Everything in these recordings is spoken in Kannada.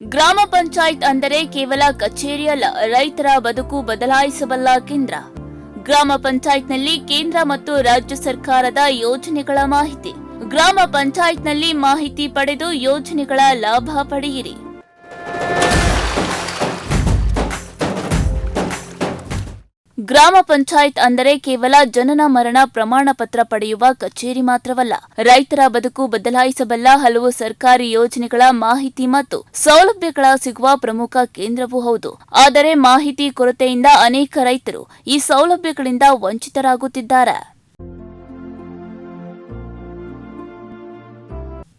ಗ್ರಾಮ ಪಂಚಾಯತ್ ಅಂದರೆ ಕೇವಲ ಕಚೇರಿಯಲ್ಲ, ರೈತರ ಬದುಕು ಬದಲಾಯಿಸಬಲ್ಲ ಕೇಂದ್ರ. ಗ್ರಾಮ ಪಂಚಾಯತ್ನಲ್ಲಿ ಕೇಂದ್ರ ಮತ್ತು ರಾಜ್ಯ ಸರ್ಕಾರದ ಯೋಜನೆಗಳ ಮಾಹಿತಿ. ಗ್ರಾಮ ಪಂಚಾಯತ್ನಲ್ಲಿ ಮಾಹಿತಿ ಪಡೆದು ಯೋಜನೆಗಳ ಲಾಭ ಪಡೆಯಿರಿ. ಗ್ರಾಮ ಪಂಚಾಯತ್ ಅಂದರೆ ಕೇವಲ ಜನನ ಮರಣ ಪ್ರಮಾಣ ಪತ್ರ ಪಡೆಯುವ ಕಚೇರಿ ಮಾತ್ರವಲ್ಲ, ರೈತರ ಬದುಕು ಬದಲಾಯಿಸಬಲ್ಲ ಹಲವು ಸರ್ಕಾರಿ ಯೋಜನೆಗಳ ಮಾಹಿತಿ ಮತ್ತು ಸೌಲಭ್ಯಗಳ ಸಿಗುವ ಪ್ರಮುಖ ಕೇಂದ್ರವೂ ಹೌದು. ಆದರೆ ಮಾಹಿತಿ ಕೊರತೆಯಿಂದ ಅನೇಕ ರೈತರು ಈ ಸೌಲಭ್ಯಗಳಿಂದ ವಂಚಿತರಾಗುತ್ತಿದ್ದಾರೆ.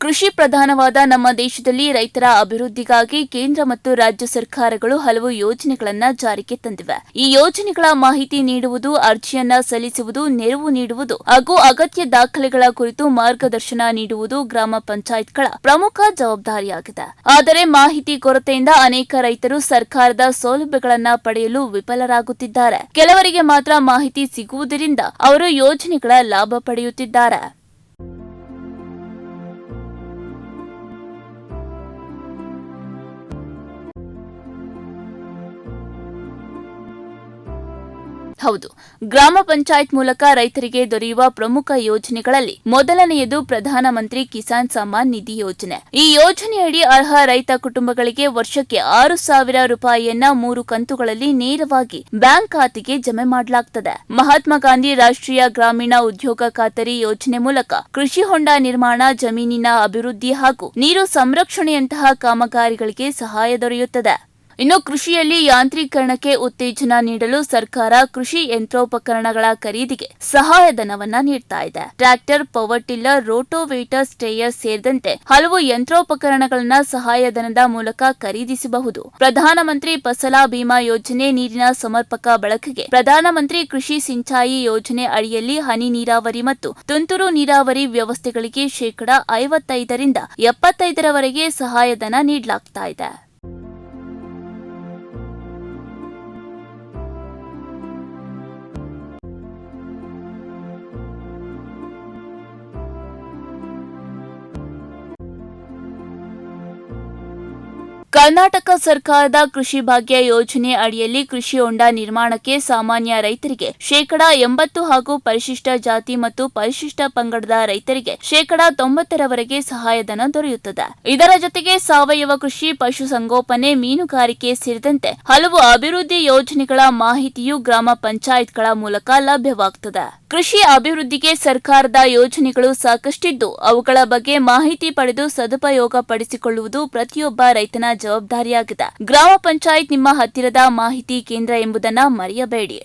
ಕೃಷಿ ಪ್ರಧಾನವಾದ ನಮ್ಮ ದೇಶದಲ್ಲಿ ರೈತರ ಅಭಿವೃದ್ಧಿಗಾಗಿ ಕೇಂದ್ರ ಮತ್ತು ರಾಜ್ಯ ಸರ್ಕಾರಗಳು ಹಲವು ಯೋಜನೆಗಳನ್ನು ಜಾರಿಗೆ ತಂದಿವೆ. ಈ ಯೋಜನೆಗಳ ಮಾಹಿತಿ ನೀಡುವುದು, ಅರ್ಜಿಯನ್ನ ಸಲ್ಲಿಸುವುದು, ನೆರವು ನೀಡುವುದು ಹಾಗೂ ಅಗತ್ಯ ದಾಖಲೆಗಳ ಕುರಿತು ಮಾರ್ಗದರ್ಶನ ನೀಡುವುದು ಗ್ರಾಮ ಪಂಚಾಯತ್ಗಳ ಪ್ರಮುಖ ಜವಾಬ್ದಾರಿಯಾಗಿದೆ. ಆದರೆ ಮಾಹಿತಿ ಕೊರತೆಯಿಂದ ಅನೇಕ ರೈತರು ಸರ್ಕಾರದ ಸೌಲಭ್ಯಗಳನ್ನು ಪಡೆಯಲು ವಿಫಲರಾಗುತ್ತಿದ್ದಾರೆ. ಕೆಲವರಿಗೆ ಮಾತ್ರ ಮಾಹಿತಿ ಸಿಗುವುದರಿಂದ ಅವರು ಯೋಜನೆಗಳ ಲಾಭ ಪಡೆಯುತ್ತಿದ್ದಾರೆ. ಹೌದು, ಗ್ರಾಮ ಪಂಚಾಯತ್ ಮೂಲಕ ರೈತರಿಗೆ ದೊರೆಯುವ ಪ್ರಮುಖ ಯೋಜನೆಗಳಲ್ಲಿ ಮೊದಲನೆಯದು ಪ್ರಧಾನಮಂತ್ರಿ ಕಿಸಾನ್ ಸಮ್ಮಾನ್ ನಿಧಿ ಯೋಜನೆ. ಈ ಯೋಜನೆಯಡಿ ಅರ್ಹ ರೈತ ಕುಟುಂಬಗಳಿಗೆ ವರ್ಷಕ್ಕೆ 6,000 ರೂಪಾಯಿಯನ್ನ 3 ಕಂತುಗಳಲ್ಲಿ ನೇರವಾಗಿ ಬ್ಯಾಂಕ್ ಖಾತೆಗೆ ಜಮೆ ಮಾಡಲಾಗುತ್ತದೆ. ಮಹಾತ್ಮ ಗಾಂಧಿ ರಾಷ್ಟ್ರೀಯ ಗ್ರಾಮೀಣ ಉದ್ಯೋಗ ಖಾತರಿ ಯೋಜನೆ ಮೂಲಕ ಕೃಷಿ ಹೊಂಡ ನಿರ್ಮಾಣ, ಜಮೀನಿನ ಅಭಿವೃದ್ಧಿ ಹಾಗೂ ನೀರು ಸಂರಕ್ಷಣೆಯಂತಹ ಕಾಮಗಾರಿಗಳಿಗೆ ಸಹಾಯ ದೊರೆಯುತ್ತದೆ. ಇನ್ನು ಕೃಷಿಯಲ್ಲಿ ಯಾಂತ್ರೀಕರಣಕ್ಕೆ ಉತ್ತೇಜನ ನೀಡಲು ಸರ್ಕಾರ ಕೃಷಿ ಯಂತ್ರೋಪಕರಣಗಳ ಖರೀದಿಗೆ ಸಹಾಯಧನವನ್ನ ನೀಡ್ತಾ ಇದೆ. Tractor, power tiller, rotavator, stayer ಸೇರಿದಂತೆ ಹಲವು ಯಂತ್ರೋಪಕರಣಗಳನ್ನ ಸಹಾಯಧನದ ಮೂಲಕ ಖರೀದಿಸಬಹುದು. ಪ್ರಧಾನಮಂತ್ರಿ ಫಸಲ ಬಿಮಾ ಯೋಜನೆ, ನೀರಿನ ಸಮರ್ಪಕ ಬಳಕೆಗೆ ಪ್ರಧಾನಮಂತ್ರಿ ಕೃಷಿ ಸಿಂಚಾಯಿ ಯೋಜನೆ ಅಡಿಯಲ್ಲಿ ಹನಿ ನೀರಾವರಿ ಮತ್ತು ತುಂತುರು ನೀರಾವರಿ ವ್ಯವಸ್ಥೆಗಳಿಗೆ ಶೇಕಡಾ 55ರಿಂದ 75ರವರೆಗೆ ಸಹಾಯಧನ ನೀಡಲಾಗ್ತಾ ಇದೆ. ಕರ್ನಾಟಕ ಸರ್ಕಾರದ ಕೃಷಿ ಭಾಗ್ಯ ಯೋಜನೆ ಅಡಿಯಲ್ಲಿ ಕೃಷಿ ಹೊಂಡ ನಿರ್ಮಾಣಕ್ಕೆ ಸಾಮಾನ್ಯ ರೈತರಿಗೆ ಶೇಕಡಾ 80 ಹಾಗೂ ಪರಿಶಿಷ್ಟ ಜಾತಿ ಮತ್ತು ಪರಿಶಿಷ್ಟ ಪಂಗಡದ ರೈತರಿಗೆ ಶೇಕಡಾ 90ರವರೆಗೆ ಸಹಾಯಧನ ದೊರೆಯುತ್ತದೆ. ಇದರ ಜೊತೆಗೆ ಸಾವಯವ ಕೃಷಿ, ಪಶುಸಂಗೋಪನೆ, ಮೀನುಗಾರಿಕೆ ಸೇರಿದಂತೆ ಹಲವು ಅಭಿವೃದ್ಧಿ ಯೋಜನೆಗಳ ಮಾಹಿತಿಯು ಗ್ರಾಮ ಪಂಚಾಯತ್ಗಳ ಮೂಲಕ ಲಭ್ಯವಾಗುತ್ತದೆ. ಕೃಷಿ ಅಭಿವೃದ್ಧಿಗೆ ಸರ್ಕಾರದ ಯೋಜನೆಗಳು ಸಾಕಷ್ಟಿದ್ದು, ಅವುಗಳ ಬಗ್ಗೆ ಮಾಹಿತಿ ಪಡೆದು ಸದುಪಯೋಗ ಪಡಿಸಿಕೊಳ್ಳುವುದು ಪ್ರತಿಯೊಬ್ಬ ರೈತನ ಜವಾಬ್ದಾರಿಯಾಗಿದೆ. ಗ್ರಾಮ ಪಂಚಾಯತ್ ನಿಮ್ಮ ಹತ್ತಿರದ ಮಾಹಿತಿ ಕೇಂದ್ರ ಎಂಬುದನ್ನು ಮರೆಯಬೇಡಿ.